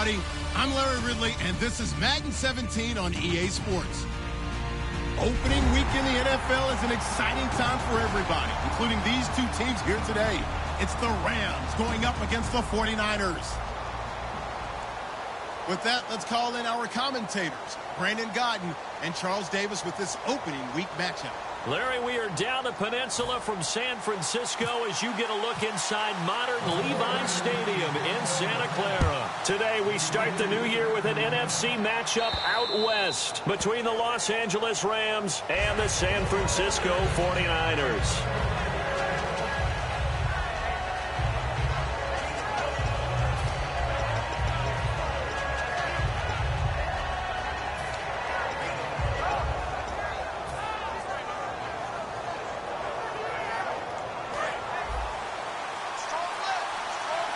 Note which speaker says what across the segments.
Speaker 1: everybody. I'm Larry Ridley, and this is Madden 17 on EA Sports. Opening week in the NFL is an exciting time for everybody, including these two teams here today. It's the Rams going up against the 49ers. With that, let's call in our commentators, Brandon Godden and Charles Davis, with this opening week matchup.
Speaker 2: Larry, we are down the peninsula from San Francisco as you get a look inside modern Levi Stadium in Santa Clara. Today, we start the new year with an NFC matchup out west between the Los Angeles Rams and the San Francisco 49ers.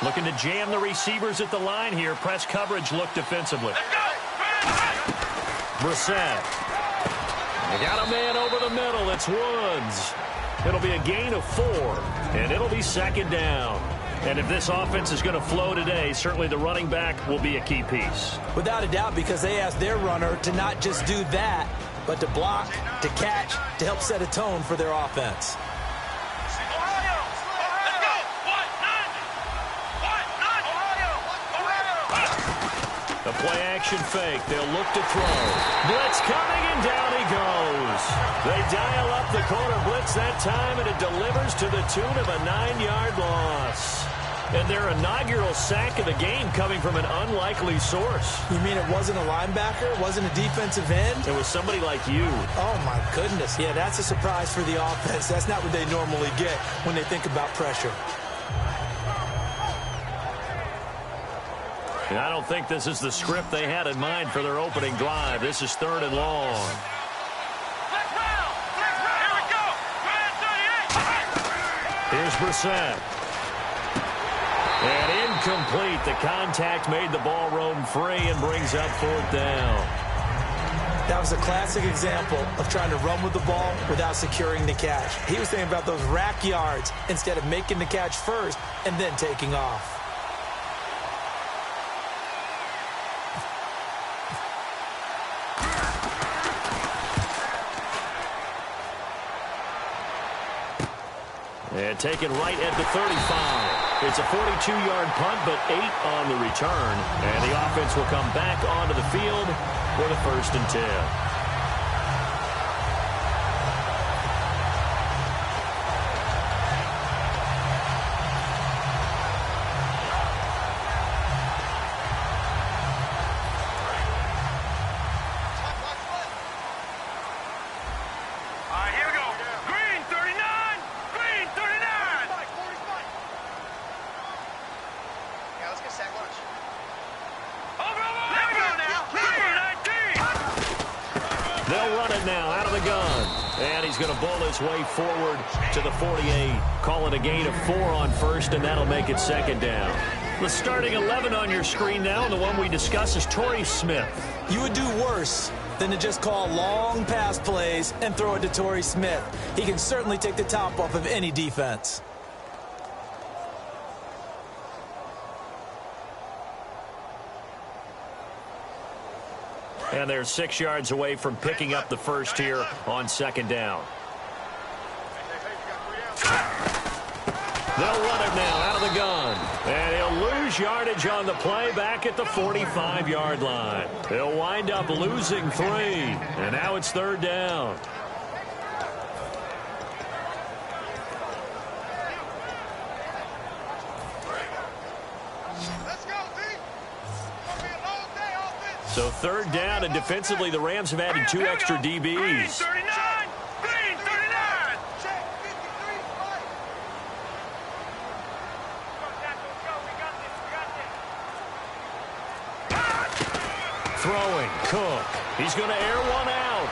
Speaker 2: Looking to jam the receivers at the line here. Press coverage look defensively. Brissett. They got a man over the middle. It's Woods. It'll be a gain of 4, and it'll be second down. And if this offense is going to flow today, certainly the running back will be a key piece.
Speaker 3: Without a doubt, because they asked their runner to not just do that, but to block, to catch, to help set a tone for their offense.
Speaker 2: The play-action fake. They'll look to throw. Blitz coming, and down he goes. They dial up the corner blitz that time, and it delivers to the tune of a 9-yard loss. And their inaugural sack of the game coming from an unlikely source.
Speaker 3: You mean it wasn't a linebacker? It wasn't a defensive end?
Speaker 2: It was somebody like you.
Speaker 3: Oh, my goodness. Yeah, that's a surprise for the offense. That's not what they normally get when they think about pressure.
Speaker 2: And I don't think this is the script they had in mind for their opening drive. This is 3rd and long. Here's Brissett. And incomplete. The contact made the ball roam free and brings up 4th down.
Speaker 3: That was a classic example of trying to run with the ball without securing the catch. He was thinking about those rack yards instead of making the catch first and then taking off.
Speaker 2: And taken right at the 35. It's a 42-yard punt, but 8 on the return. And the offense will come back onto the field with a 1st and 10. They'll run it now out of the gun. And he's going to bowl his way forward to the 48. Call it a gain of 4 on 1st, and that'll make it 2nd down. The starting 11 on your screen now, and the one we discuss is Torrey Smith.
Speaker 3: You would do worse than to just call long pass plays and throw it to Torrey Smith. He can certainly take the top off of any defense.
Speaker 2: And they're 6 yards away from picking up the 1st here on 2nd down. They'll run it now out of the gun. And he'll lose yardage on the play back at the 45-yard line. They'll wind up losing 3. And now it's 3rd down. So 3rd down, and defensively, the Rams have added 2 extra DBs.
Speaker 4: Green 39! Green 39!
Speaker 2: Throwing, Cook. He's going to air one out.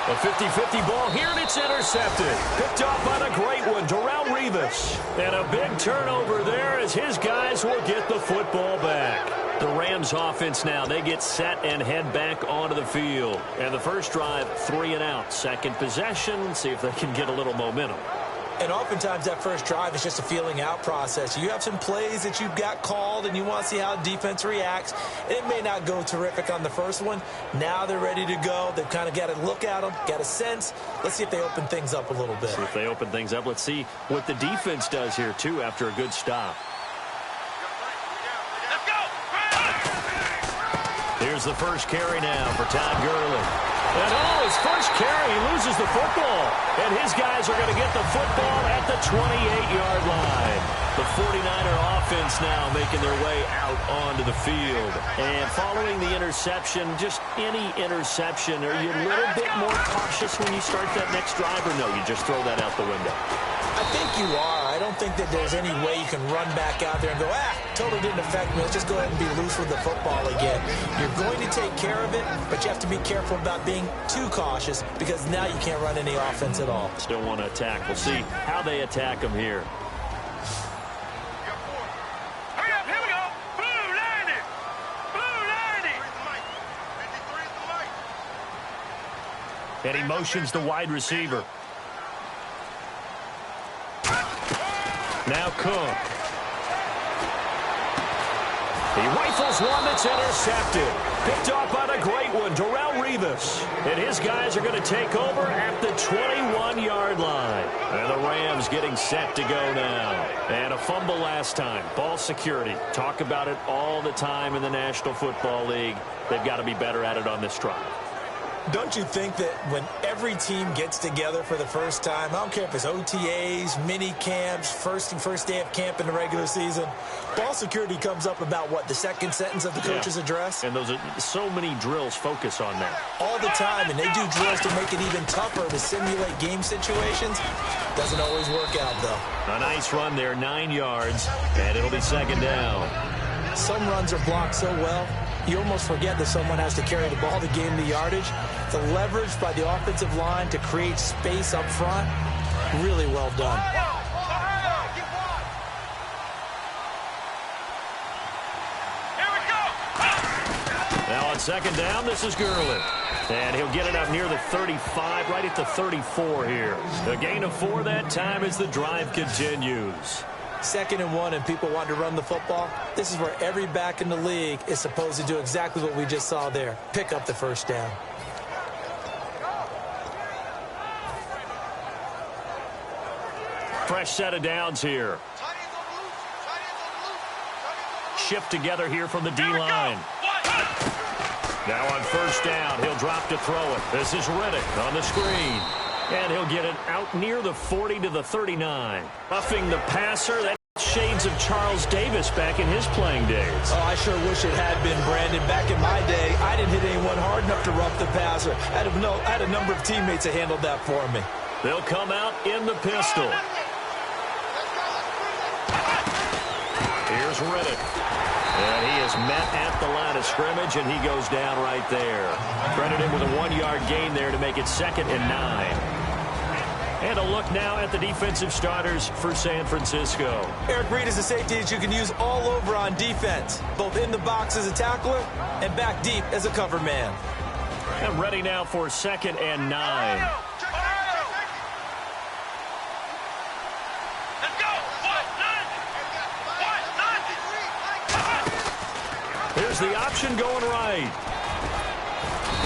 Speaker 2: A 50-50 ball here, and it's intercepted. Picked off by the great one, Darrelle Revis. And a big turnover there as his guys will get the football back. The Rams offense now, they get set and head back onto the field. And the first drive, 3 and out. Second possession, see if they can get a little momentum.
Speaker 3: And oftentimes that first drive is just a feeling out process. You have some plays that you've got called and you want to see how defense reacts. It may not go terrific on the first one. Now they're ready to go. They've kind of got to look at them, got a sense. Let's see if they open things up a little bit.
Speaker 2: See if they open things up. Let's see what the defense does here, too, after a good stop. Here's the first carry now for Todd Gurley. And his first carry, he loses the football. And his guys are going to get the football at the 28-yard line. The 49er offense now making their way out onto the field. And following the interception, just any interception, are you a little bit more cautious when you start that next drive, or no, you just throw that out the window?
Speaker 3: I think you are. I don't think that there's any way you can run back out there and go, totally didn't affect me. Let's just go ahead and be loose with the football again. You're going to take care of it, but you have to be careful about being too cautious because now you can't run any offense at all.
Speaker 2: Still want to attack. We'll see how they attack them here.
Speaker 4: Hurry up, here we go. Blue 90. Blue 90.
Speaker 2: And he motions the wide receiver. Now Cook. He rifles one that's intercepted. Picked off by the great one, Darrelle Revis. And his guys are going to take over at the 21-yard line. And the Rams getting set to go now. And a fumble last time. Ball security. Talk about it all the time in the National Football League. They've got to be better at it on this drive.
Speaker 3: Don't you think that when every team gets together for the first time, I don't care if it's OTAs, mini camps, first day of camp in the regular season, ball security comes up about, what, the second sentence of the coach's address?
Speaker 2: And those are so many drills focus on that.
Speaker 3: All the time, and they do drills to make it even tougher to simulate game situations. Doesn't always work out, though.
Speaker 2: A nice run there, 9 yards, and it'll be second down.
Speaker 3: Some runs are blocked so well, you almost forget that someone has to carry the ball to gain the yardage. The leverage by the offensive line to create space up front, really well done.
Speaker 4: Here we go.
Speaker 2: Now on second down, this is Gurley. And he'll get it up near the 35, right at the 34 here. A gain of 4 that time as the drive continues.
Speaker 3: 2nd and 1, and people want to run the football. This is where every back in the league is supposed to do exactly what we just saw there. Pick up the first down.
Speaker 2: Fresh set of downs here. Shift together here from the D-line. Now on first down, he'll drop to throw it. This is Riddick on the screen. And he'll get it out near the 40 to the 39. Buffing the passer. That's shades of Charles Davis back in his playing days.
Speaker 3: Oh, I sure wish it had been, Brandon. Back in my day, I didn't hit anyone hard enough to rough the passer. I had a number of teammates that handled that for me.
Speaker 2: They'll come out in the pistol. Here's Riddick. And he is met at the line of scrimmage, and he goes down right there. Credited with a 1-yard gain there to make it 2nd and 9. And a look now at the defensive starters for San Francisco.
Speaker 3: Eric Reid is a safety that you can use all over on defense, both in the box as a tackler and back deep as a cover man.
Speaker 2: And ready now for 2nd and 9. Here's the option going right.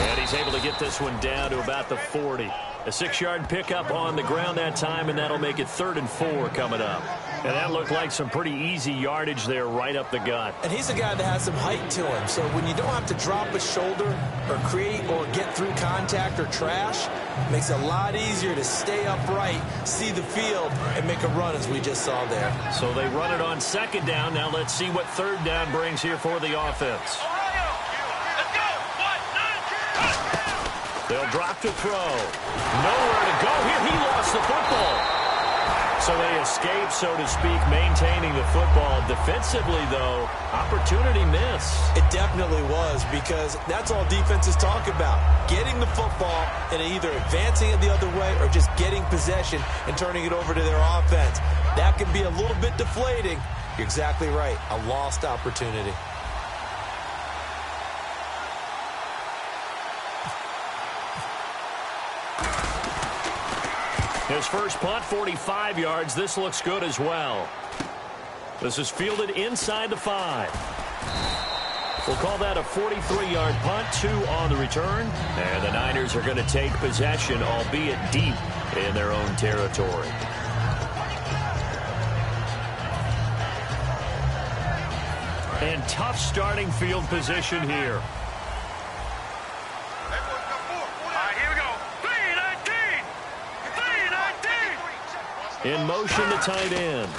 Speaker 2: And he's able to get this one down to about the 40. A 6-yard pickup on the ground that time, and that'll make it 3rd and 4 coming up. And that looked like some pretty easy yardage there right up the gut.
Speaker 3: And he's a guy that has some height to him, so when you don't have to drop a shoulder or create or get through contact or trash, it makes it a lot easier to stay upright, see the field, and make a run as we just saw there.
Speaker 2: So they run it on 2nd down. Now let's see what 3rd down brings here for the offense. They'll drop to throw. Nowhere to go here. He lost the football. So they escape, so to speak, maintaining the football. Defensively, though, opportunity missed.
Speaker 3: It definitely was, because that's all defenses talk about. Getting the football and either advancing it the other way or just getting possession and turning it over to their offense. That can be a little bit deflating. You're exactly right. A lost opportunity.
Speaker 2: His first punt, 45 yards. This looks good as well. This is fielded inside the 5. We'll call that a 43-yard punt, 2 on the return. And the Niners are going to take possession, albeit deep in their own territory. And tough starting field position here.
Speaker 4: All right, here we go. 3-19.
Speaker 2: In motion, the tight end.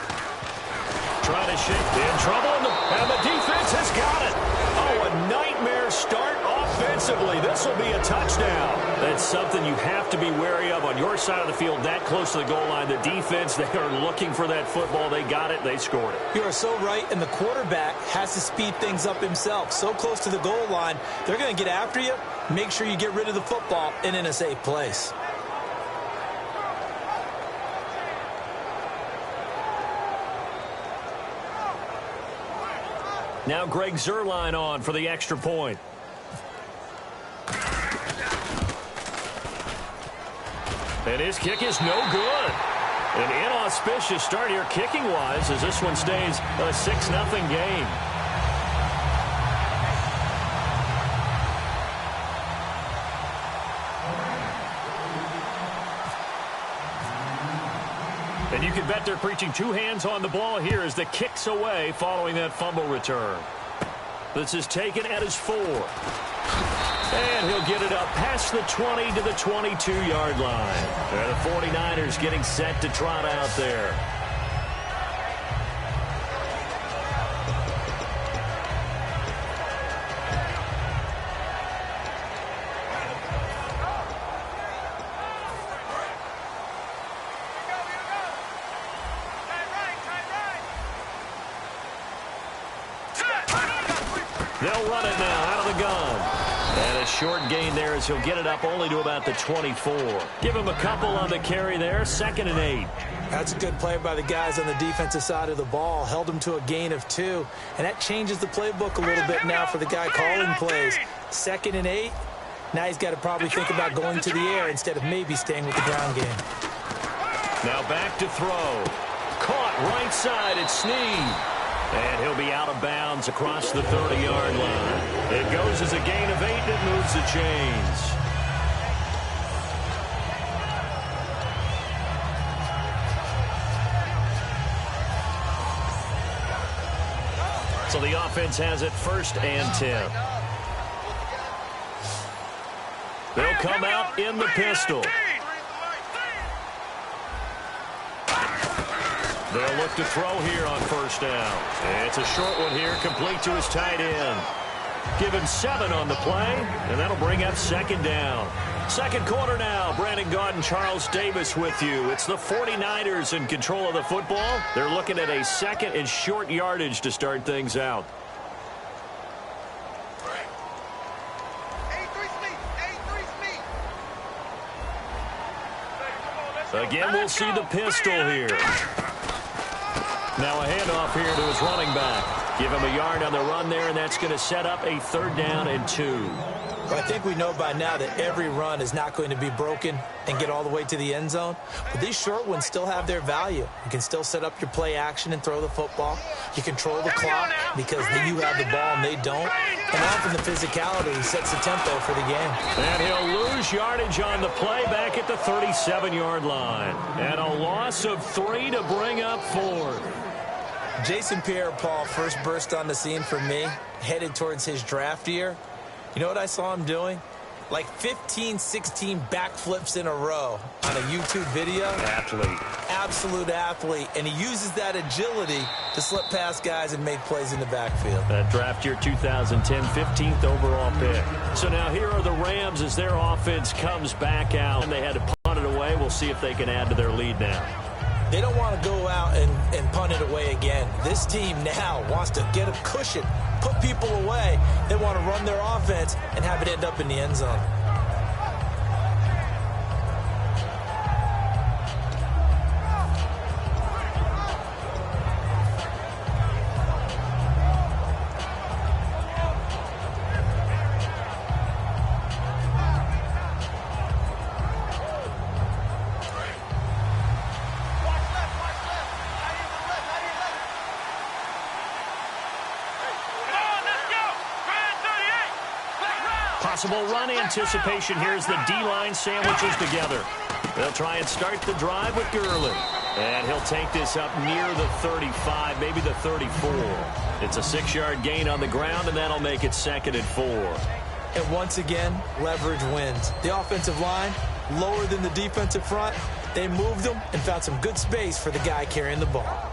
Speaker 2: Trying to shake. In trouble, and the defense has got it. Oh, a nightmare start offensively. This will be a touchdown. That's something you have to be wary of on your side of the field, that close to the goal line. The defense, they are looking for that football. They got it. They scored it.
Speaker 3: You are so right, and the quarterback has to speed things up himself. So close to the goal line, they're going to get after you. Make sure you get rid of the football and in a safe place.
Speaker 2: Now Greg Zuerlein on for the extra point. And his kick is no good. An inauspicious start here kicking-wise as this one stays a 6-0 game. And you can bet they're preaching 2 hands on the ball here as the kick's away following that fumble return. This is taken at his 4. And he'll get it up past the 20 to the 22-yard line. And the 49ers getting set to trot out there. They'll run it now out of the gun. And a short gain there as he'll get it up only to about the 24. Give him a couple on the carry there. 2nd and 8.
Speaker 3: That's a good play by the guys on the defensive side of the ball. Held him to a gain of 2. And that changes the playbook a little bit now for the guy calling plays. 2nd and 8. Now he's got to probably think about going to the air instead of maybe staying with the ground game.
Speaker 2: Now back to throw. Caught right side. It's Snead. And he'll be out of bounds across the 30-yard line. It goes as a gain of 8, and it moves the chains. So the offense has it 1st and 10. They'll come out in the pistol. They'll look to throw here on 1st down. It's a short one here, complete to his tight end. Give him 7 on the play, and that'll bring up 2nd down. 2nd quarter now. Brandon Gaudin and Charles Davis with you. It's the 49ers in control of the football. They're looking at a 2nd and short yardage to start things out. Again, we'll see the pistol here. Now a handoff here to his running back. Give him a yard on the run there, and that's going to set up a 3rd down and 2.
Speaker 3: Well, I think we know by now that every run is not going to be broken and get all the way to the end zone. But these short ones still have their value. You can still set up your play action and throw the football. You control the clock because you have the ball and they don't. And often the physicality sets the tempo for the game.
Speaker 2: And he'll lose yardage on the play back at the 37-yard line. And a loss of 3 to bring up 4.
Speaker 3: Jason Pierre-Paul first burst on the scene for me, headed towards his draft year. You know what I saw him doing? Like 15, 16 backflips in a row on a YouTube video.
Speaker 2: Athlete.
Speaker 3: Absolute athlete. And he uses that agility to slip past guys and make plays in the backfield.
Speaker 2: That draft year 2010, 15th overall pick. So now here are the Rams as their offense comes back out. And they had to punt it away. We'll see if they can add to their lead now.
Speaker 3: They don't want to go out and punt it away again. This team now wants to get a cushion, put people away. They want to run their offense and have it end up in the end zone.
Speaker 2: Possible run anticipation here as the D-line sandwiches together. They'll try and start the drive with Gurley. And he'll take this up near the 35, maybe the 34. It's a 6-yard gain on the ground, and that'll make it 2nd and 4.
Speaker 3: And once again, leverage wins. The offensive line, lower than the defensive front. They moved them and found some good space for the guy carrying the ball.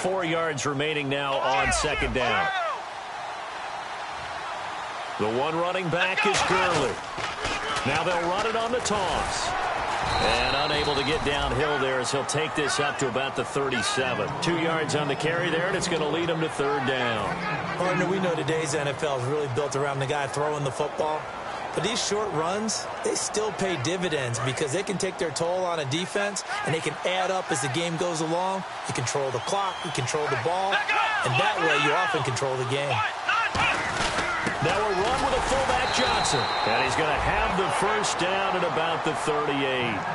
Speaker 2: Four yards remaining now on 2nd down. The one running back is Gurley. Now they'll run it on the toss. And unable to get downhill there as he'll take this up to about the 37. 2 yards on the carry there, and it's going to lead him to 3rd down.
Speaker 3: Partner, we know today's NFL is really built around the guy throwing the football. But these short runs, they still pay dividends because they can take their toll on a defense, and they can add up as the game goes along. You control the clock, you control the ball, and that way you often control the game.
Speaker 2: Now a run with a fullback Johnson. And he's going to have the 1st down at about the 38.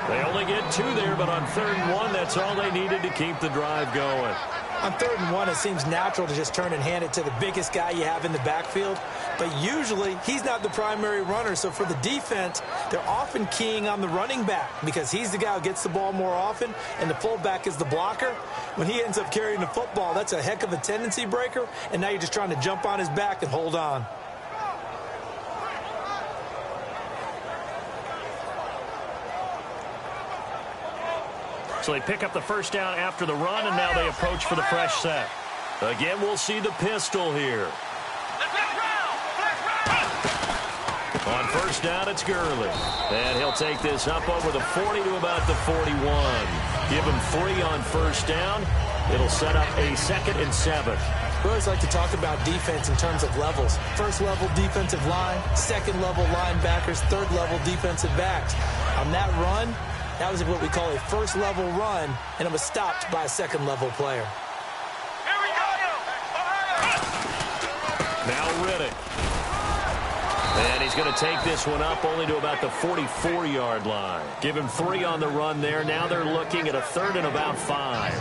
Speaker 2: They only get 2 there, but on 3rd and 1, that's all they needed to keep the drive going.
Speaker 3: On 3rd and 1, it seems natural to just turn and hand it to the biggest guy you have in the backfield. But usually, he's not the primary runner. So for the defense, they're often keying on the running back because he's the guy who gets the ball more often, and the fullback is the blocker. When he ends up carrying the football, that's a heck of a tendency breaker, and now you're just trying to jump on his back and hold on.
Speaker 2: So they pick up the 1st down after the run, and now they approach for the fresh set. Again, we'll see the pistol here. On 1st down, it's Gurley. And he'll take this up over the 40 to about the 41. Give him 3 on 1st down. It'll set up a 2nd and 7.
Speaker 3: We always like to talk about defense in terms of levels. 1st level defensive line, 2nd level linebackers, 3rd level defensive backs. On that run, that was what we call a 1st level run, and it was stopped by a 2nd level player.
Speaker 2: Now Riddick. And he's going to take this one up only to about the 44-yard line. Give him 3 on the run there. Now they're looking at a 3rd and about 5.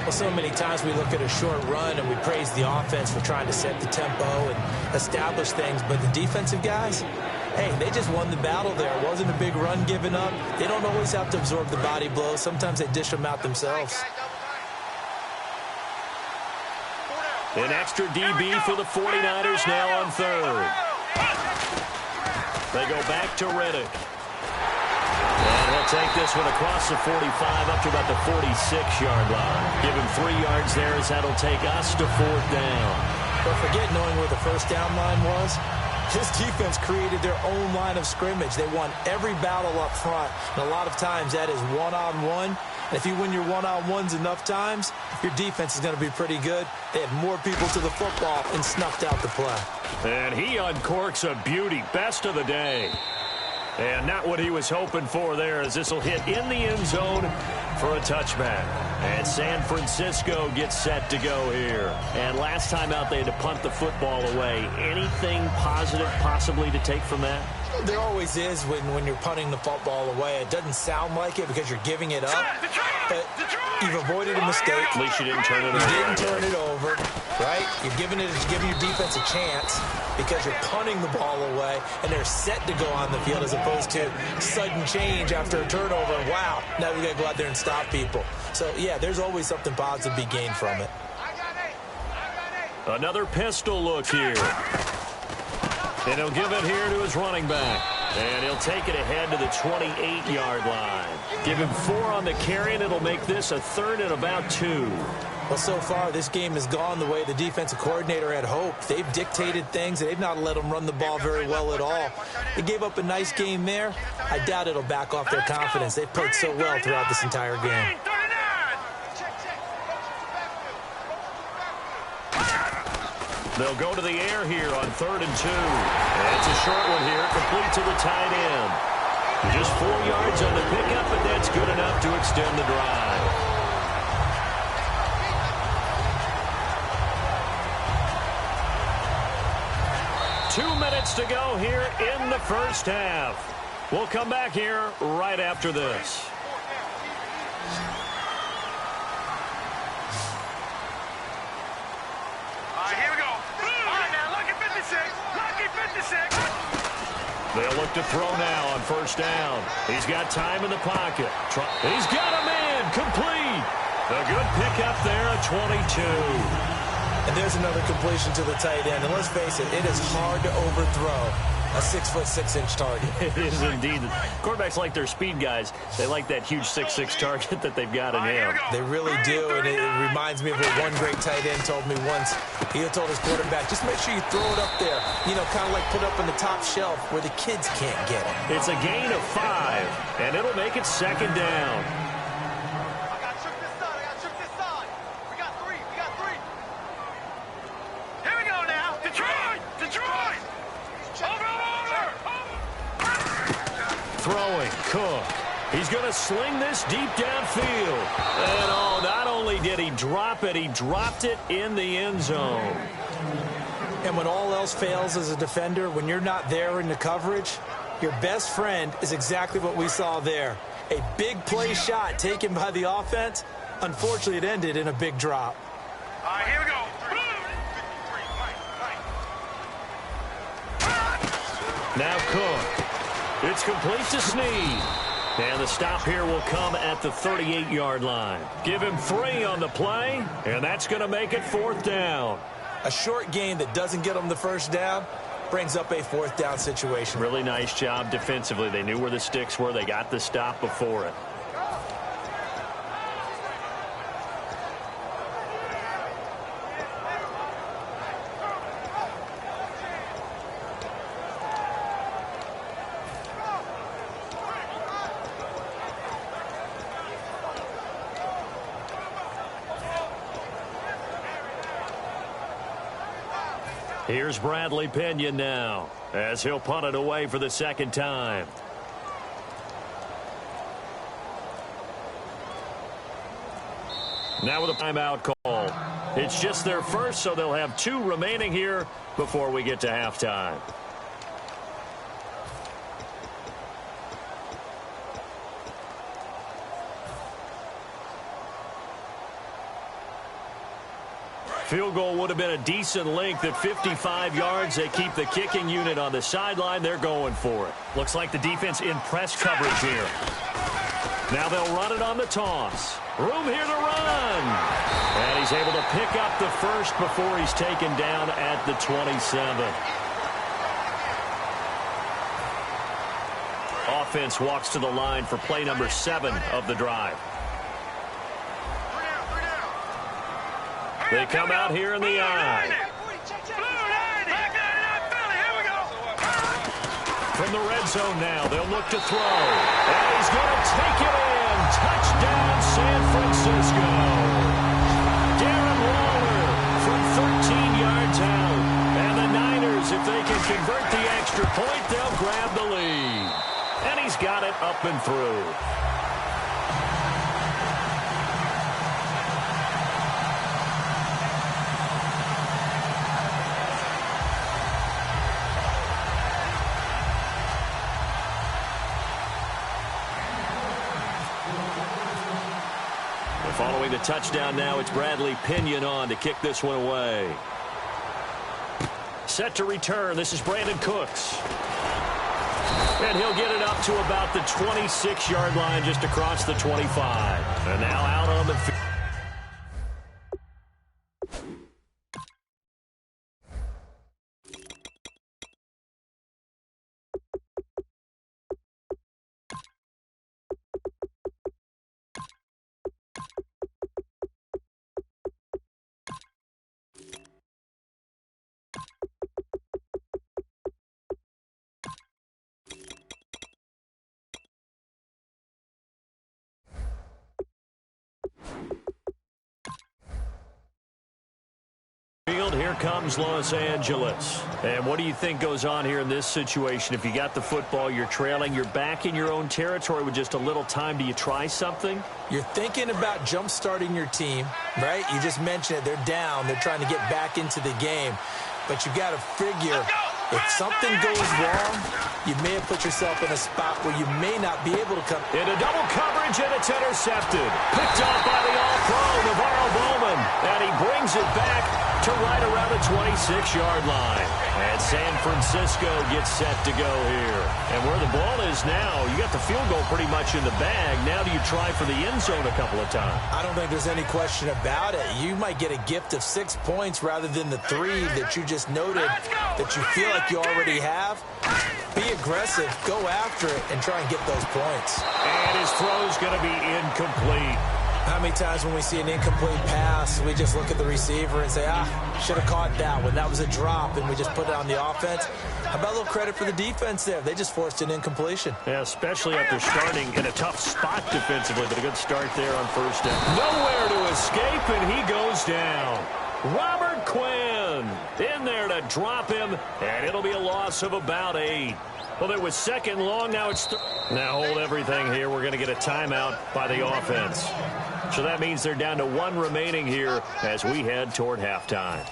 Speaker 3: Well, so many times we look at a short run and we praise the offense for trying to set the tempo and establish things. But the defensive guys, hey, they just won the battle there. It wasn't a big run given up. They don't always have to absorb the body blows. Sometimes they dish them out themselves.
Speaker 2: An extra DB for the 49ers now on 3rd. They go back to Riddick. And he'll take this one across the 45 up to about the 46-yard line. Give him 3 yards there as that'll take us to 4th down.
Speaker 3: But forget knowing where the 1st down line was. This defense created their own line of scrimmage. They won every battle up front. And a lot of times that is one-on-one. And if you win your one-on-ones enough times, your defense is going to be pretty good. They had more people to the football and snuffed out the play.
Speaker 2: And he uncorks a beauty. Best of the day. And not what he was hoping for there, as this will hit in the end zone for a touchback. And San Francisco gets set to go here. And last time out, they had to punt the football away. Anything positive possibly to take from that?
Speaker 3: There always is when you're punting the football away. It doesn't sound like it because you're giving it up, but you've avoided a mistake.
Speaker 2: At least you didn't turn it over.
Speaker 3: You didn't turn it over, right? You're giving your defense a chance because you're punting the ball away, and they're set to go on the field as opposed to sudden change after a turnover. Wow, now we got to go out there and stop people. So, yeah, there's always something positive to be gained from it.
Speaker 2: Another pistol look here. And he'll give it here to his running back. And he'll take it ahead to the 28-yard line. Give him 4 on the carry, and it'll make this a 3rd and about 2.
Speaker 3: Well, so far, this game has gone the way the defensive coordinator had hoped. They've dictated things, and they've not let them run the ball very well at all. They gave up a nice game there. I doubt it'll back off their confidence. They've played so well throughout this entire game.
Speaker 2: They'll go to the air here on 3rd and 2. And it's a short one here, complete to the tight end. Just 4 yards on the pickup, but that's good enough to extend the drive. Two minutes to go here in the first half. We'll come back here right after this. They'll look to throw now on first down. He's got time in the pocket. He's got a man complete. A good pickup there at 22.
Speaker 3: And there's another completion to the tight end. And let's face it, it is hard to overthrow a 6'6" target.
Speaker 2: It is indeed. Quarterbacks like their speed guys. They like that huge 6'6" target that they've got in him.
Speaker 3: They really do, and it reminds me of what one great tight end told me once. He had told his quarterback, just make sure you throw it up there, you know, kind of like put it up on the top shelf where the kids can't get it.
Speaker 2: It's a gain of 5, and it'll make it second down.
Speaker 4: I got shook this side. I got shook this side. We got three. Here we go now. Detroit. Over.
Speaker 2: Throwing, Cook. He's going to sling this deep downfield. And oh, not only did he drop it, he dropped it in the end zone.
Speaker 3: And when all else fails as a defender, when you're not there in the coverage, your best friend is exactly what we saw there. A big play shot taken by the offense. Unfortunately, it ended in a big drop.
Speaker 4: All right, here we go.
Speaker 2: Now Cook. It's complete to Snead. And the stop here will come at the 38-yard line. Give him 3 on the play, and that's going to make it 4th down.
Speaker 3: A short gain that doesn't get them the first down brings up a 4th down situation.
Speaker 2: Really nice job defensively. They knew where the sticks were. They got the stop before it. Here's Bradley Pinion now, as he'll punt it away for the second time. Now with a timeout call. It's just their first, so they'll have 2 remaining here before we get to halftime. Field goal would have been a decent length at 55 yards. They keep the kicking unit on the sideline. They're going for it. Looks like the defense in press coverage here. Now they'll run it on the toss. Room here to run. And he's able to pick up the first before he's taken down at the 27. Offense walks to the line for play number 7 of the drive. They come out here in the eye. From the red zone now, they'll look to throw. And he's going to take it in. Touchdown, San Francisco. Darren Waller from 13 yards out. And the Niners, if they can convert the extra point, they'll grab the lead. And he's got it up and through. Following the touchdown now, it's Bradley Pinion on to kick this one away. Set to return. This is Brandon Cooks. And he'll get it up to about the 26-yard line, just across the 25. And now out on the field. Here comes Los Angeles. And what do you think goes on here in this situation? If you got the football, you're trailing, you're back in your own territory with just a little time. Do you try something?
Speaker 3: You're thinking about jump-starting your team, right? You just mentioned it. They're down. They're trying to get back into the game. But you got to figure, if something goes wrong, you may have put yourself in a spot where you may not be able to come.
Speaker 2: Into double coverage, and it's intercepted. Picked off by the All-Pro, Navarro Bowman. And he brings it back to right around the 26-yard line. And San Francisco gets set to go here. And where the ball is now, you got the field goal pretty much in the bag. Now do you try for the end zone a couple of times?
Speaker 3: I don't think there's any question about it. You might get a gift of 6 points rather than the 3 that you just noted that you feel like you already have. Be aggressive, go after it, and try and get those points.
Speaker 2: And his throw's going to be incomplete.
Speaker 3: How many times when we see an incomplete pass, we just look at the receiver and say, should have caught that one. That was a drop, and we just put it on the offense. How about a little credit for the defense there? They just forced an incompletion.
Speaker 2: Yeah, especially after starting in a tough spot defensively, but a good start there on first down. Nowhere to escape, and he goes down. Robert Quinn in there to drop him, and it'll be a loss of about 8. Well, it was second long. Now it's now hold everything here. We're going to get a timeout by the offense. So that means they're down to 1 remaining here as we head toward halftime.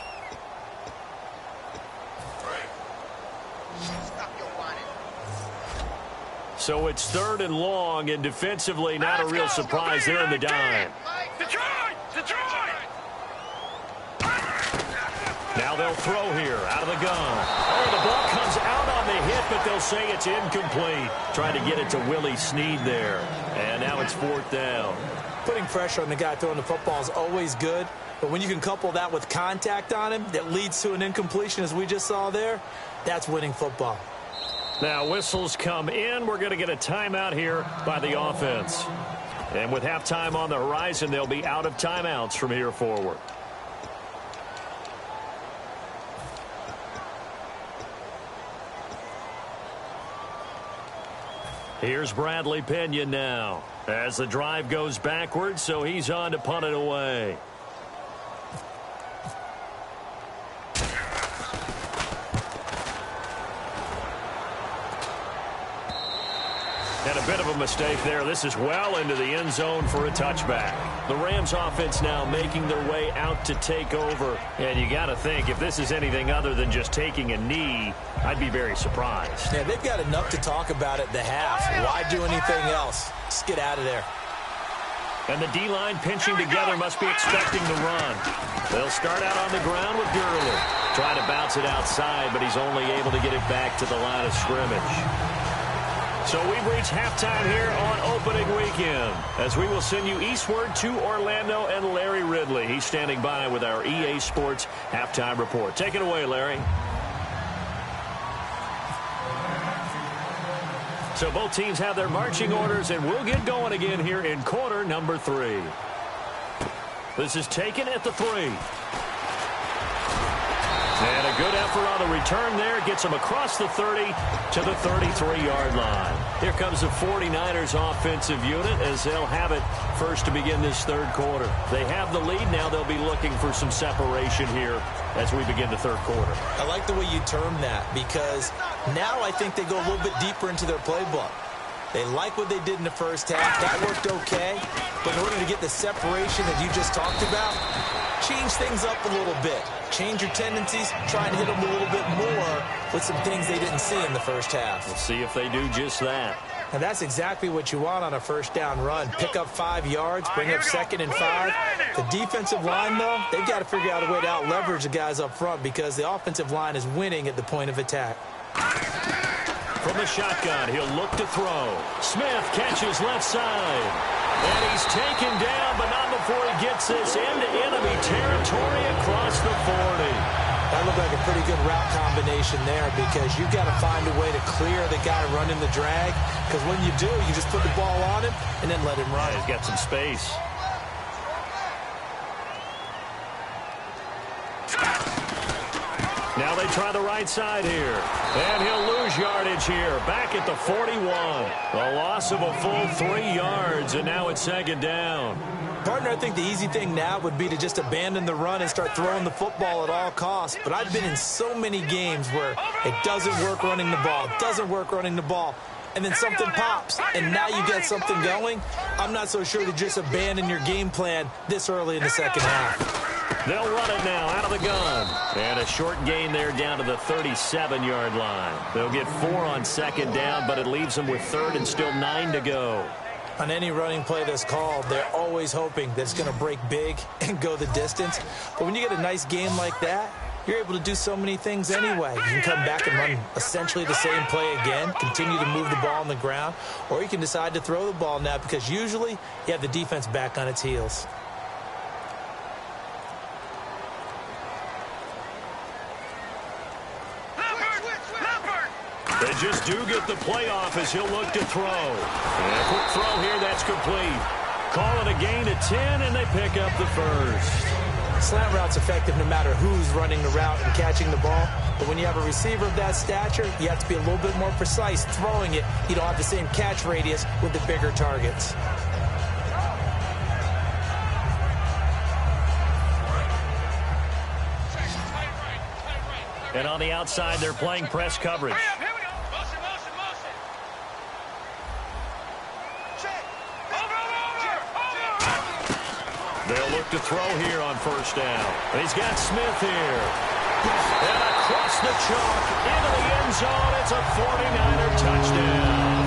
Speaker 2: So it's 3rd and long, and defensively not a real surprise. They're in the dime. Detroit! Now they'll throw here out of the gun. Oh, the ball comes out on the hit, but they'll say it's incomplete. Trying to get it to Willie Snead there. And now it's 4th down.
Speaker 3: Putting pressure on the guy throwing the football is always good, but when you can couple that with contact on him that leads to an incompletion, as we just saw there, that's winning football.
Speaker 2: Now whistles come in. We're going to get a timeout here by the offense. And with halftime on the horizon, they'll be out of timeouts from here forward. Here's Bradley Pinion now as the drive goes backwards, so he's on to punt it away. And a bit of a mistake there. This is well into the end zone for a touchback. The Rams offense now making their way out to take over. And you got to think, if this is anything other than just taking a knee, I'd be very surprised.
Speaker 3: Yeah, they've got enough to talk about at the half. Why do anything else? Just get out of there.
Speaker 2: And the D-line pinching together must be expecting the run. They'll start out on the ground with Gurley. Trying to bounce it outside, but he's only able to get it back to the line of scrimmage. So we've reached halftime here on opening weekend as we will send you eastward to Orlando and Larry Ridley. He's standing by with our EA Sports halftime report. Take it away, Larry. So both teams have their marching orders, and we'll get going again here in quarter number 3. This is taken at the 3. And a good effort on the return there. Gets him across the 30 to the 33-yard line. Here comes the 49ers offensive unit as they'll have it first to begin this 3rd quarter. They have the lead. Now they'll be looking for some separation here as we begin the 3rd quarter.
Speaker 3: I like the way you term that because now I think they go a little bit deeper into their playbook. They like what they did in the first half. That worked okay. But in order to get the separation that you just talked about, change things up a little bit. Change your tendencies. Try and hit them a little bit more with some things they didn't see in the first half.
Speaker 2: We'll see if they do just that.
Speaker 3: And that's exactly what you want on a first down run. Pick up 5 yards, bring up 2nd and 5. The defensive line, though, they've got to figure out a way to out-leverage the guys up front because the offensive line is winning at the point of attack.
Speaker 2: From the shotgun, he'll look to throw. Smith catches left side. And he's taken down, but not before he gets this into enemy territory across the 40.
Speaker 3: That looked like a pretty good route combination there because you've got to find a way to clear the guy running the drag. Because when you do, you just put the ball on him and then let him run.
Speaker 2: Yeah, he's got some space. Now they try the right side here. And he'll lose yardage here. Back at the 41. A loss of a full 3 yards, and now it's 2nd down.
Speaker 3: Partner, I think the easy thing now would be to just abandon the run and start throwing the football at all costs. But I've been in so many games where it doesn't work running the ball, and then something pops, and now you get something going. I'm not so sure to just abandon your game plan this early in the second half.
Speaker 2: They'll run it now out of the gun. And a short gain there down to the 37-yard line. They'll get 4 on 2nd down, but it leaves them with 3rd and still 9 to go.
Speaker 3: On any running play that's called, they're always hoping that it's going to break big and go the distance. But when you get a nice game like that, you're able to do so many things anyway. You can come back and run essentially the same play again, continue to move the ball on the ground, or you can decide to throw the ball now because usually you have the defense back on its heels.
Speaker 2: They just do get the playoff as he'll look to throw. And a quick throw here, that's complete. Call it a gain of 10, and they pick up the first.
Speaker 3: Slant route's effective no matter who's running the route and catching the ball. But when you have a receiver of that stature, you have to be a little bit more precise throwing it. You don't have the same catch radius with the bigger targets.
Speaker 2: And on the outside, they're playing press coverage. They'll look to throw here on first down. He's got Smith here. And across the chalk into the end zone. It's a 49er touchdown.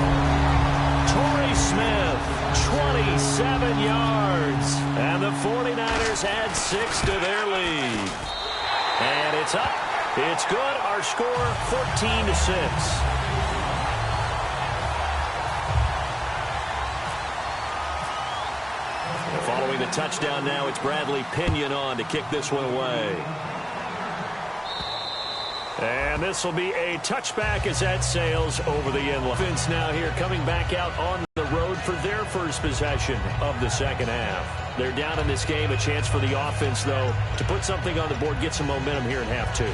Speaker 2: Torrey Smith, 27 yards. And the 49ers add 6 to their lead. And it's up. It's good. Our score, 14-6. Following the touchdown now, it's Bradley Pinion on to kick this one away. And this will be a touchback as that sails over the end line. Offense now here coming back out on the road for their first possession of the second half. They're down in this game. A chance for the offense, though, to put something on the board, get some momentum here in half two.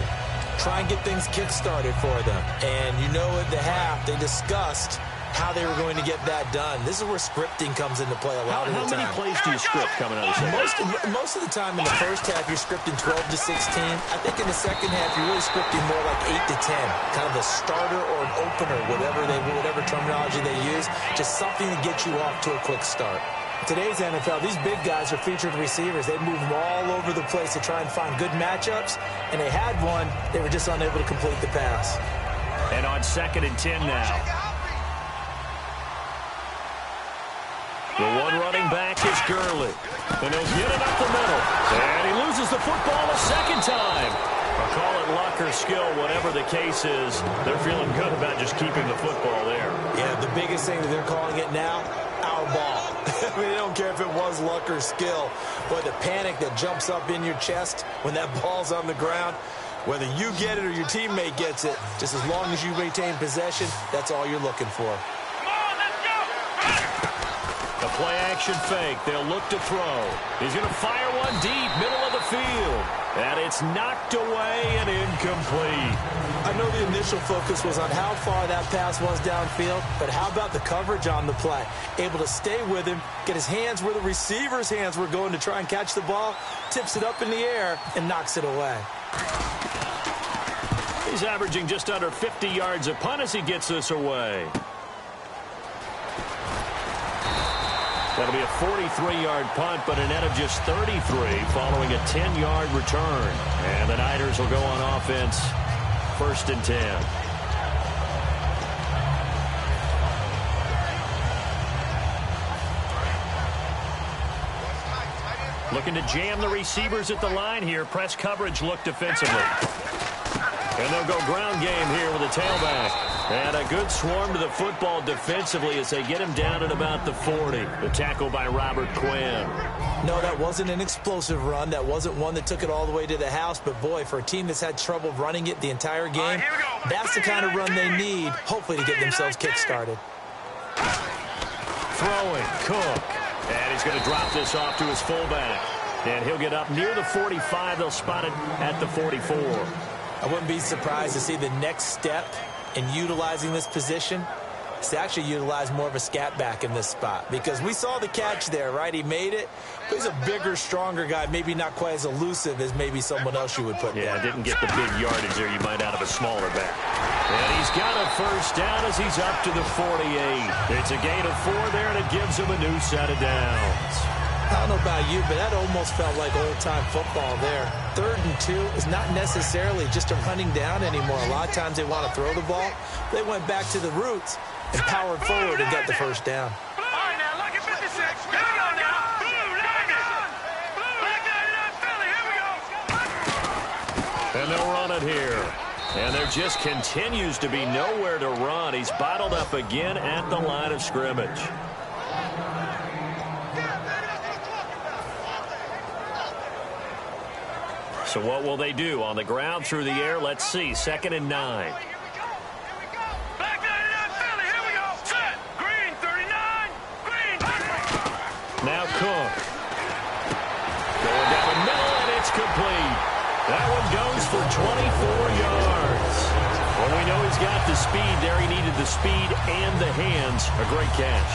Speaker 3: Try and get things kick-started for them. And you know at the half, they discussed how they were going to get that done. This is where scripting comes into play a lot of the time.
Speaker 2: How many plays do you script coming out of the second?
Speaker 3: Most of the time in the first half, you're scripting 12 to 16. I think in the second half, you're really scripting more like 8 to 10. Kind of a starter or an opener, whatever terminology they use. Just something to get you off to a quick start. Today's NFL, these big guys are featured receivers. They move them all over the place to try and find good matchups. And they had one. They were just unable to complete the pass.
Speaker 2: And on 2nd and 10 now. The one running back is Gurley. And he'll get it up the middle. And he loses the football a second time. Or call it luck or skill, whatever the case is. They're feeling good about just keeping the football there.
Speaker 3: Yeah, the biggest thing that they're calling it now, our ball. I mean, they don't care if it was luck or skill. But the panic that jumps up in your chest when that ball's on the ground, whether you get it or your teammate gets it, just as long as you retain possession, that's all you're looking for.
Speaker 2: The play-action fake. They'll look to throw. He's going to fire one deep, middle of the field. And it's knocked away and incomplete.
Speaker 3: I know the initial focus was on how far that pass was downfield, but how about the coverage on the play? Able to stay with him, get his hands where the receiver's hands were going to try and catch the ball, tips it up in the air, and knocks it away.
Speaker 2: He's averaging just under 50 yards a punt as he gets this away. That'll be a 43-yard punt, but a net of just 33 following a 10-yard return. And the Niners will go on offense, 1st and 10. Looking to jam the receivers at the line here. Press coverage look defensively. And they'll go ground game here with a tailback. And a good swarm to the football defensively as they get him down at about the 40. The tackle by Robert Quinn.
Speaker 3: No, that wasn't an explosive run. That wasn't one that took it all the way to the house. But, boy, for a team that's had trouble running it the entire game, that's the kind of run they need, hopefully, to get themselves kick-started.
Speaker 2: Throwing, Cook. And he's going to drop this off to his fullback. And he'll get up near the 45. They'll spot it at the 44.
Speaker 3: I wouldn't be surprised to see the next step in utilizing this position is to actually utilize more of a scat back in this spot. Because we saw the catch there, right? He made it. But he's a bigger, stronger guy, maybe not quite as elusive as maybe someone else you would put
Speaker 2: Yeah,
Speaker 3: down.
Speaker 2: didn't get the big yardage there you might out of a smaller back. And he's got a first down as he's up to the 48. It's a gain of 4 there, and it gives him a new set of downs.
Speaker 3: I don't know about you, but that almost felt like old-time football there. 3rd and 2 is not necessarily just a running down anymore. A lot of times they want to throw the ball. They went back to the roots and powered forward and got the first down.
Speaker 4: All right, now, look
Speaker 2: And they'll run it here. And there just continues to be nowhere to run. He's bottled up again at the line of scrimmage. So what will they do? On the ground, through the air, let's see. 2nd and 9. Now Cook. Going down the middle, and it's complete. That one goes for 24 yards. Well, we know he's got the speed there. He needed the speed and the hands. A great catch.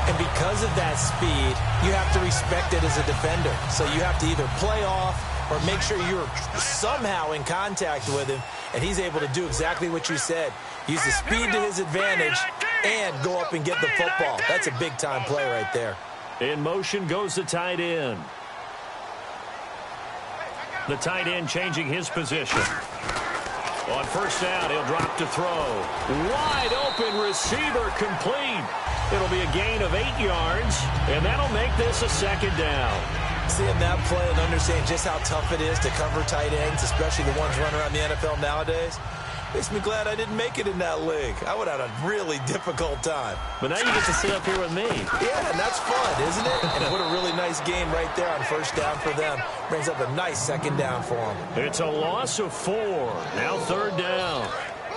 Speaker 3: And because of that speed, you have to respect it as a defender. So you have to either play off or make sure you're somehow in contact with him, and he's able to do exactly what you said. Use the speed to his advantage and go up and get the football. That's a big-time play right there.
Speaker 2: In motion goes the tight end. The tight end changing his position. On first down, he'll drop to throw. Wide open receiver complete. It'll be a gain of 8 yards, and that'll make this a 2nd down.
Speaker 3: Seeing that play and understanding just how tough it is to cover tight ends, especially the ones running around the NFL nowadays, makes me glad I didn't make it in that league. I would have had a really difficult time.
Speaker 2: But now you get to sit up here with me.
Speaker 3: Yeah, and that's fun, isn't it? And what a really nice game right there on first down for them. Brings up a nice 2nd down for them.
Speaker 2: It's a loss of 4. Now 3rd down.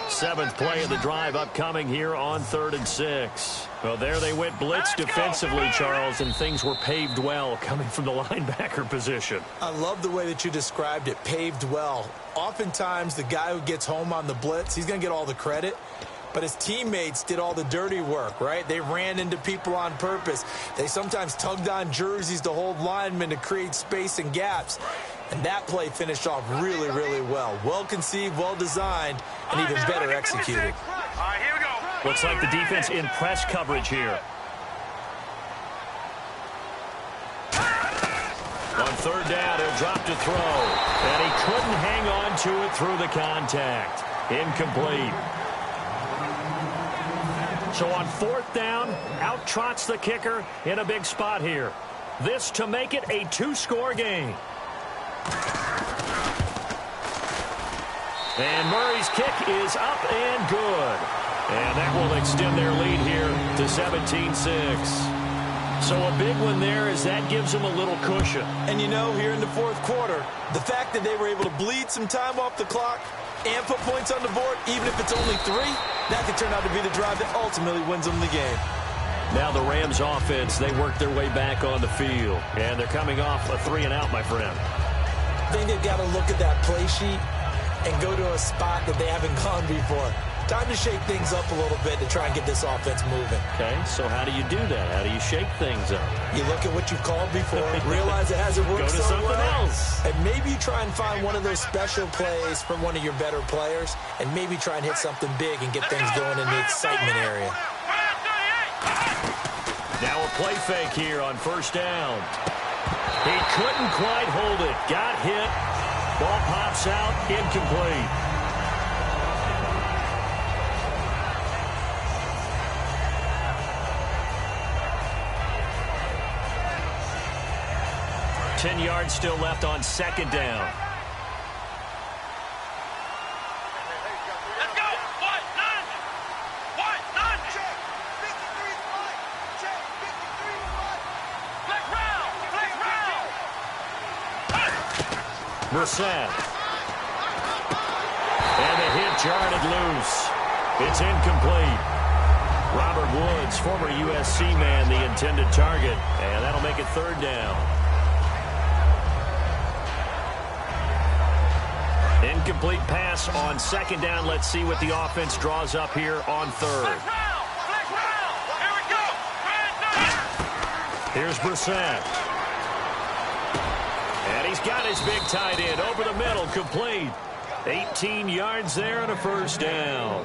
Speaker 2: 7th play of the drive upcoming here on 3rd and 6. Well, there they went blitz defensively, Charles, and things were paved well coming from the linebacker position.
Speaker 3: I love the way that you described it, paved well. Oftentimes, the guy who gets home on the blitz, he's going to get all the credit. But his teammates did all the dirty work, right? They ran into people on purpose. They sometimes tugged on jerseys to hold linemen to create space and gaps. And that play finished off really, really well. Well conceived, well designed, and even better executed.
Speaker 4: All right, here we go.
Speaker 2: Looks like the defense in press coverage here. On 3rd down, he'll drop to throw. And he couldn't hang on to it through the contact. Incomplete. So on 4th down, out trots the kicker in a big spot here. This to make it a 2-score game. And Murray's kick is up and good. And that will extend their lead here to 17-6. So a big one there as that gives them a little cushion.
Speaker 3: And you know, here in the 4th quarter, the fact that they were able to bleed some time off the clock and put points on the board, even if it's only 3, that could turn out to be the drive that ultimately wins them the game.
Speaker 2: Now the Rams offense, they work their way back on the field. And they're coming off a 3-and-out, my friend.
Speaker 3: I think they've got to look at that play sheet and go to a spot that they haven't gone before. Time to shake things up a little bit to try and get this offense moving.
Speaker 2: Okay, so how do you do that? How do you shake things up?
Speaker 3: You look at what you've called before, realize it hasn't worked
Speaker 2: Go to
Speaker 3: so
Speaker 2: something
Speaker 3: well,
Speaker 2: else.
Speaker 3: and maybe you try and find one of those special plays from one of your better players, and maybe try and hit something big and get things going in the excitement area.
Speaker 2: Now a play fake here on first down. He couldn't quite hold it. Got hit. Ball pops out. Incomplete. Ten yards still left on 2nd down.
Speaker 4: Let's go. What? None. What? None. Check. 53 is right. Check. 53 is right. Black round. Black round.
Speaker 2: Brissett. And the hit jarred it loose. It's incomplete. Robert Woods, former USC man, the intended target. And that'll make it 3rd down. Incomplete pass on 2nd down. Let's see what the offense draws up here on 3rd. Here's Brissett. And he's got his big tight end over the middle, complete. 18 yards there and a 1st down.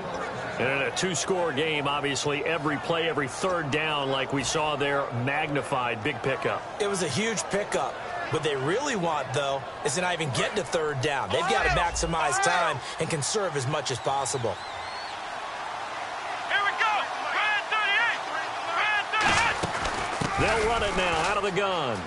Speaker 2: And in a 2-score game, obviously, every play, every 3rd down, like we saw there, magnified, big pickup.
Speaker 3: It was a huge pickup. What they really want, though, is to not even get to 3rd down. They've got to maximize time and conserve as much as possible.
Speaker 4: Here we go. Red 38. Red 38.
Speaker 2: They'll run it now out of the gun.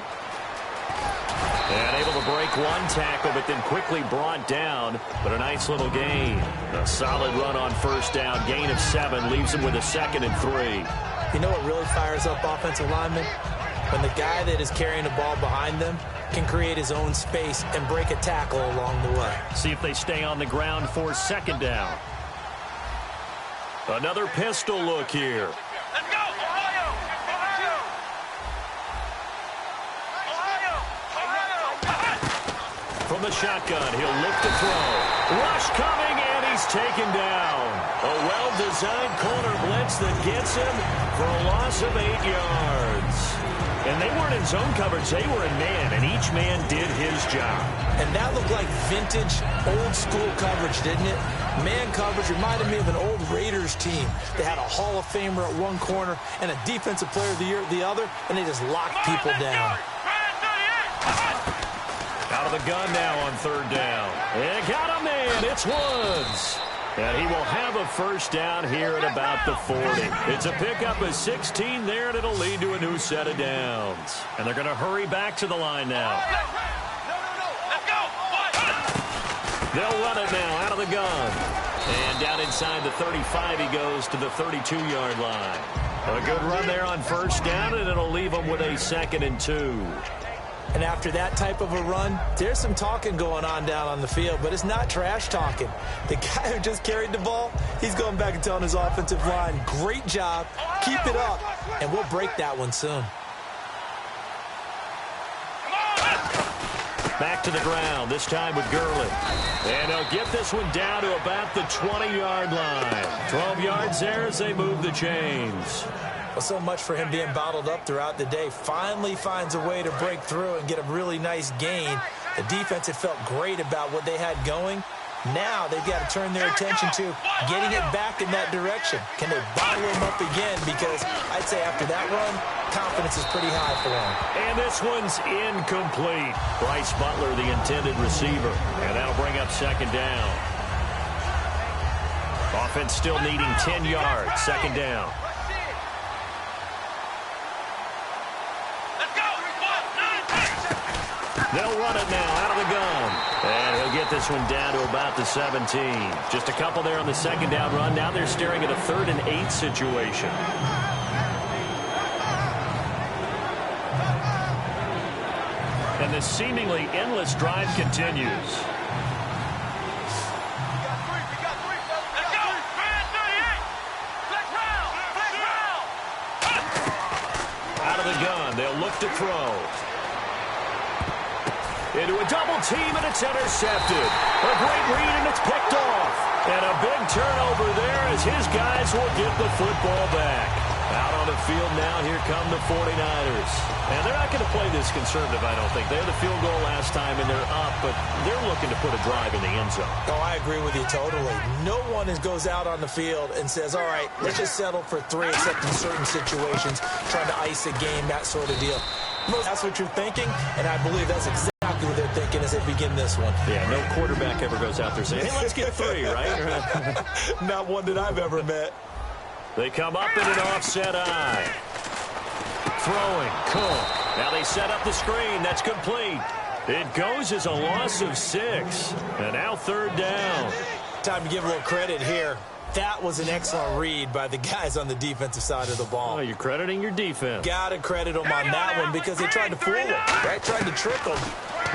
Speaker 2: And able to break one tackle, but then quickly brought down. But a nice little gain. A solid run on first down. Gain of 7 leaves him with a 2nd and 3.
Speaker 3: You know what really fires up offensive linemen? When the guy that is carrying the ball behind them can create his own space and break a tackle along the way.
Speaker 2: See if they stay on the ground for 2nd down. Another pistol look here.
Speaker 4: Let's go, Ohio!
Speaker 2: From the shotgun, he'll look to throw. Rush coming, and he's taken down. A well-designed corner blitz that gets him for a loss of 8 yards. And they weren't in zone coverage. They were in man, and each man did his job.
Speaker 3: And that looked like vintage, old-school coverage, didn't it? Man coverage reminded me of an old Raiders team. They had a Hall of Famer at one corner and a Defensive Player of the Year at the other, and they just locked people down.
Speaker 2: Out of the gun now on 3rd down. And got a man. It's Woods. And he will have a first down here at about the 40. It's a pickup of 16 there, and it'll lead to a new set of downs. And they're going to hurry back to the line now. They'll run it now out of the gun. And down inside the 35, he goes to the 32-yard line. A good run there on first down, and it'll leave him with a 2nd and 2.
Speaker 3: And after that type of a run, there's some talking going on down on the field, but it's not trash talking. The guy who just carried the ball, he's going back and telling his offensive line, great job, keep it up, and we'll break that one soon.
Speaker 2: Back to the ground, this time with Gurley. And he'll get this one down to about the 20-yard line. 12 yards there as they move the chains.
Speaker 3: Well, so much for him being bottled up throughout the day. Finally finds a way to break through and get a really nice gain. The defense had felt great about what they had going. Now they've got to turn their attention to getting it back in that direction. Can they bottle him up again? Because I'd say after that run, confidence is pretty high for him.
Speaker 2: And this one's incomplete. Bryce Butler, the intended receiver. And that'll bring up 2nd down. Offense still needing 10 yards. 2nd down. They'll run it now out of the gun. And he'll get this one down to about the 17. Just a couple there on the 2nd down run. Now they're staring at a 3rd and 8 situation. And the seemingly endless drive continues. Out of the gun. They'll look to throw. Into a double team, and it's intercepted. A great read, and it's picked off. And a big turnover there as his guys will get the football back. Out on the field now, here come the 49ers. And they're not going to play this conservative, I don't think. They had the field goal last time, and they're up, but they're looking to put a drive in the end zone.
Speaker 3: Oh, I agree with you totally. No one goes out on the field and says, all right, let's just settle for 3, except in certain situations, trying to ice a game, that sort of deal. That's what you're thinking, and I believe that's exactly what they're thinking as they begin this one.
Speaker 2: Yeah, no quarterback ever goes out there saying, hey, let's get 3, right?
Speaker 3: Not one that I've ever met.
Speaker 2: They come up in an offset eye. Throwing, Cook. Now they set up the screen. That's complete. It goes as a loss of 6. And now 3rd down.
Speaker 3: Time to give a little credit here. That was an excellent read by the guys on the defensive side of the ball.
Speaker 2: Oh, you're crediting your defense.
Speaker 3: Got to credit them on that one because they tried to fool them, right? Tried to trick them.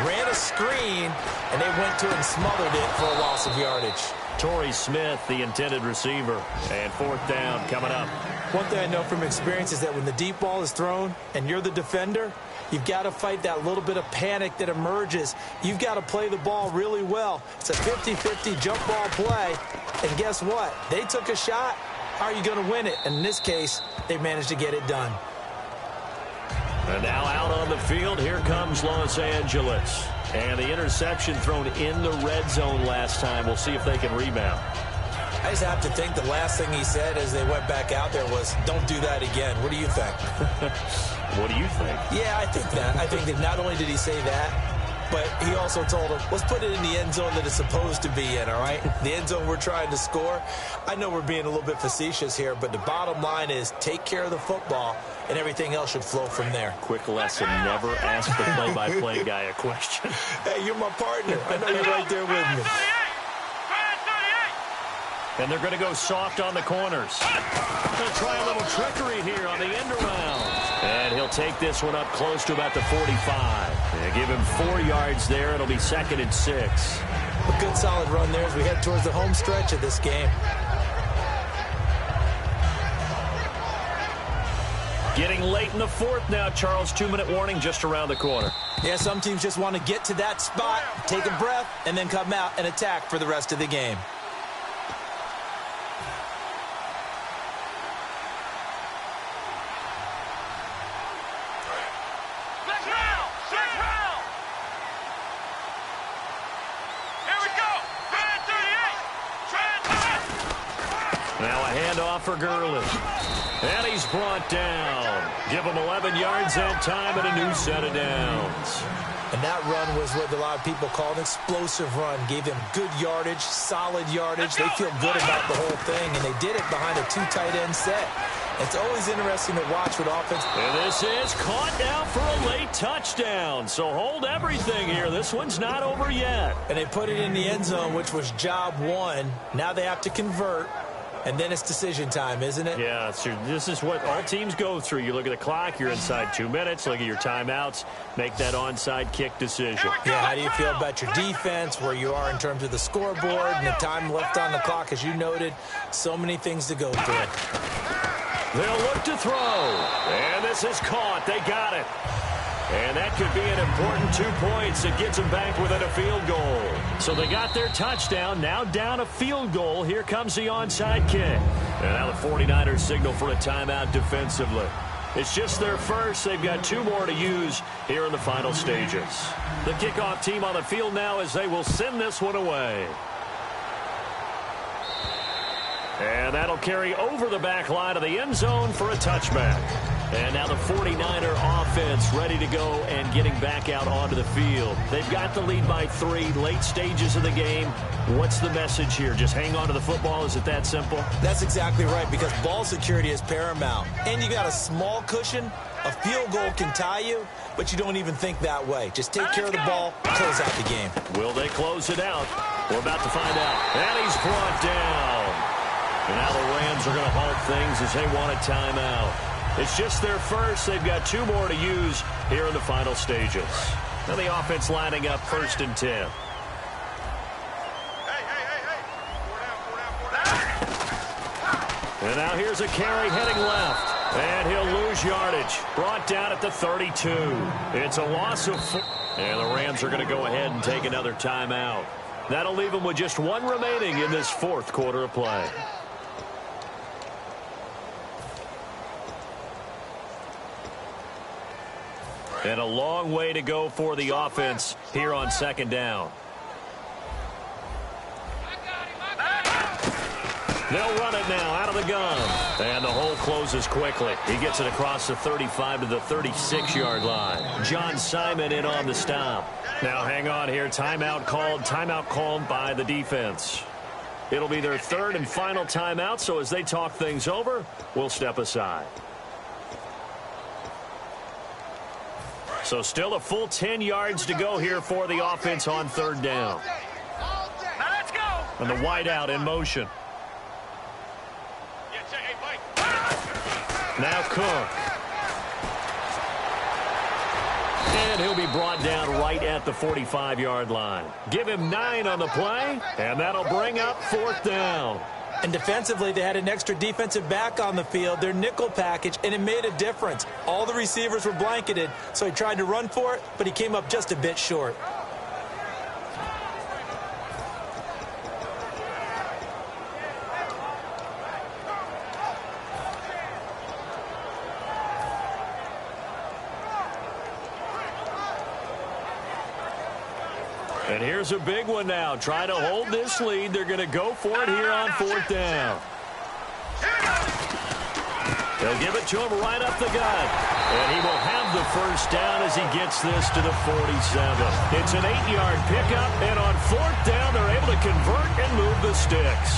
Speaker 3: Ran a screen, and they went to it and smothered it for a loss of yardage.
Speaker 2: Torrey Smith, the intended receiver. And 4th down coming up.
Speaker 3: One thing I know from experience is that when the deep ball is thrown and you're the defender, you've got to fight that little bit of panic that emerges. You've got to play the ball really well. It's a 50-50 jump ball play. And guess what? They took a shot. How are you going to win it? And in this case, they managed to get it done.
Speaker 2: And now out on the field, here comes Los Angeles. And the interception thrown in the red zone last time. We'll see if they can rebound.
Speaker 3: I just have to think the last thing he said as they went back out there was, don't do that again. What do you think?
Speaker 2: What do you think?
Speaker 3: Yeah, I think that. I think that not only did he say that, but he also told him, let's put it in the end zone that it's supposed to be in, all right? The end zone we're trying to score. I know we're being a little bit facetious here, but the bottom line is take care of the football, and everything else should flow from there.
Speaker 2: Quick lesson, never ask the play-by-play guy a question.
Speaker 3: Hey, you're my partner. I know you're right there with me.
Speaker 2: And they're going to go soft on the corners. They'll try a little trickery here on the end around. And he'll take this one up close to about the 45. They give him 4 yards there. It'll be 2nd and 6.
Speaker 3: A good solid run there as we head towards the home stretch of this game.
Speaker 2: Getting late in the 4th now, Charles. 2-minute warning just around the corner.
Speaker 3: Yeah, some teams just want to get to that spot, take a breath, and then come out and attack for the rest of the game.
Speaker 2: For Gurley. And he's brought down. Give him 11 yards that time and a new set of downs.
Speaker 3: And that run was what a lot of people call an explosive run. Gave them good yardage, solid yardage. They feel good about the whole thing, and they did it behind a 2 tight end set. It's always interesting to watch with offense.
Speaker 2: And this is caught now for a late touchdown. So hold everything here. This one's not over yet.
Speaker 3: And they put it in the end zone, which was job 1. Now they have to convert. And then it's decision time, isn't it?
Speaker 2: Yeah, this is what all teams go through. You look at the clock, you're inside 2 minutes, look at your timeouts, make that onside kick decision.
Speaker 3: Yeah, how do you feel about your defense, where you are in terms of the scoreboard, and the time left on the clock, as you noted? So many things to go through.
Speaker 2: They'll look to throw, and this is caught. They got it. And that could be an important 2 points that gets them back within a field goal. So they got their touchdown, now down a field goal. Here comes the onside kick. And now the 49ers signal for a timeout defensively. It's just their first. They've got 2 more to use here in the final stages. The kickoff team on the field now as they will send this one away. And that'll carry over the back line of the end zone for a touchback. And now the 49er offense ready to go and getting back out onto the field. They've got the lead by 3, late stages of the game. What's the message here? Just hang on to the football? Is it that simple?
Speaker 3: That's exactly right, because ball security is paramount. And you got a small cushion. A field goal can tie you, but you don't even think that way. Just take care of the ball, close out the game.
Speaker 2: Will they close it out? We're about to find out. And he's brought down. And now the Rams are going to halt things as they want a timeout. It's just their first. They've got 2 more to use here in the final stages. Now the offense lining up 1st and 10. And now here's a carry heading left. And he'll lose yardage. Brought down at the 32. It's a loss of 4. And the Rams are going to go ahead and take another timeout. That'll leave them with just 1 remaining in this 4th quarter of play. And a long way to go for the offense here on 2nd down. They'll run it now out of the gun. And the hole closes quickly. He gets it across the 35 to the 36-yard line. John Simon in on the stop. Now hang on here. Timeout called by the defense. It'll be their 3rd and final timeout, so as they talk things over, we'll step aside. So still a full 10 yards to go here for the offense on 3rd down.
Speaker 4: Now let's go.
Speaker 2: And the wideout in motion. Now Cook. And he'll be brought down right at the 45-yard line. Give him 9 on the play, and that'll bring up 4th down.
Speaker 3: And defensively, they had an extra defensive back on the field, their nickel package, and it made a difference. All the receivers were blanketed, so he tried to run for it, but he came up just a bit short.
Speaker 2: And here's a big one now. Trying to hold this lead. They're going to go for it here on 4th down. They'll give it to him right up the gut. And he will have the first down as he gets this to the 47. It's an 8-yard pickup, and on 4th down, they're able to convert and move the sticks.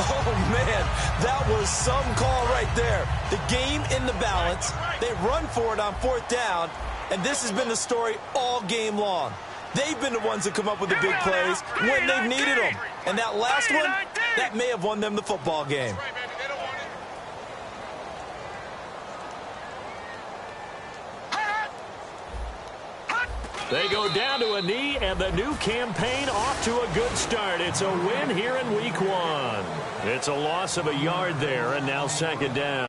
Speaker 3: Oh, man, that was some call right there. The game in the balance. They run for it on 4th down, and this has been the story all game long. They've been the ones that come up with the big plays when they've needed them. And that last one, that may have won them the football game.
Speaker 2: They go down to a knee, and the new campaign off to a good start. It's a win here in week 1. It's a loss of a yard there, and now 2nd down.